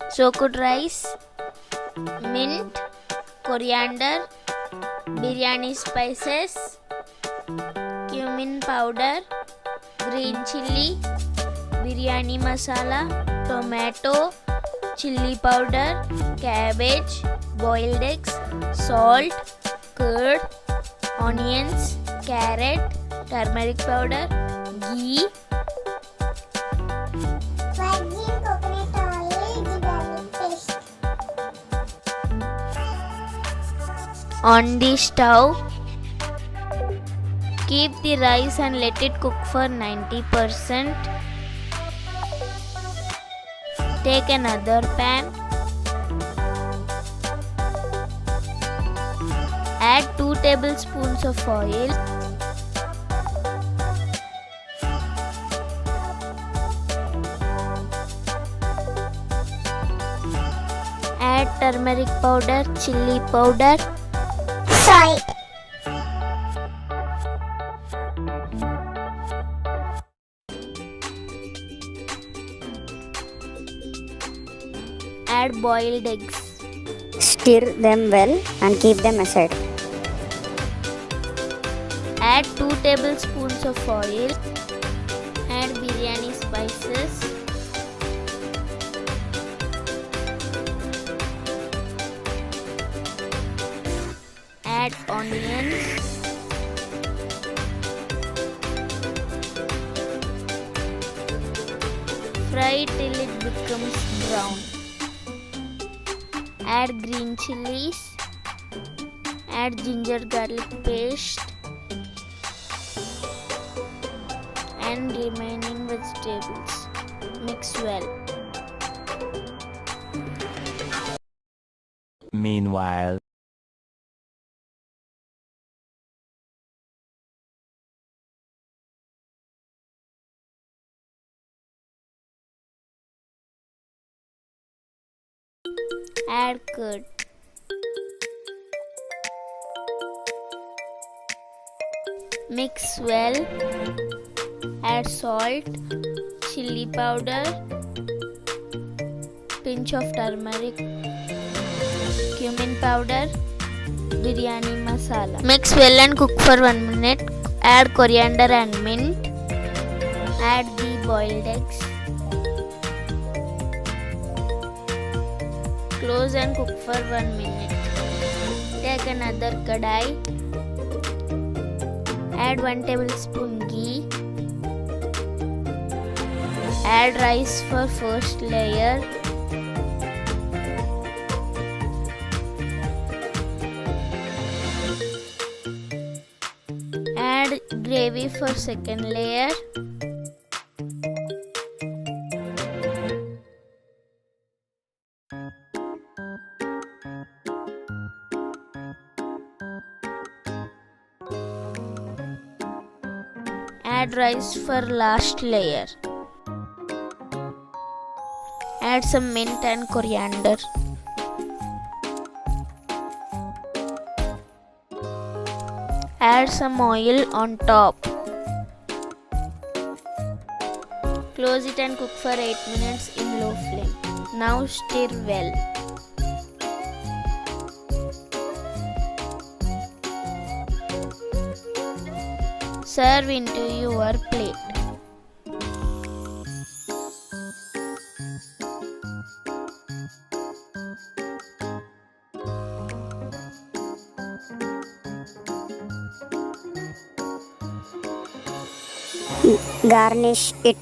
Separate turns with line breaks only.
soaked rice, mint, coriander, biryani spices, cumin powder, green chilli, biryani masala, tomato, chilli powder, cabbage, boiled eggs, salt, curd, onions, carrot, turmeric powder, ghee,
virgin coconut oil, the garlic paste.
on the stove. Keep the rice and let it cook for 90%. Take another pan. Add 2 tablespoons of oil. Add turmeric powder, chilli powder,
Salt.
add boiled eggs.
Stir them well and keep them aside.
Add 2 tablespoons of oil. Add biryani spices. Add onions. Fry till it becomes brown. Add green chilies. Add ginger garlic paste and remaining vegetables. Mix well.
Meanwhile,
Add curd. Mix well. Add salt, chili powder, pinch of turmeric, cumin powder, biryani masala. Mix well and cook for 1 minute. Add coriander and mint. Add the boiled eggs. Close and cook for 1 minute. Take another kadai. Add 1 tablespoon ghee. Add rice for first layer. Add gravy for second layer. Add rice for last layer. Add some mint and coriander. Add some oil on top. Close it and cook for 8 minutes in low flame. Now stir well. Serve into your plate.
Garnish it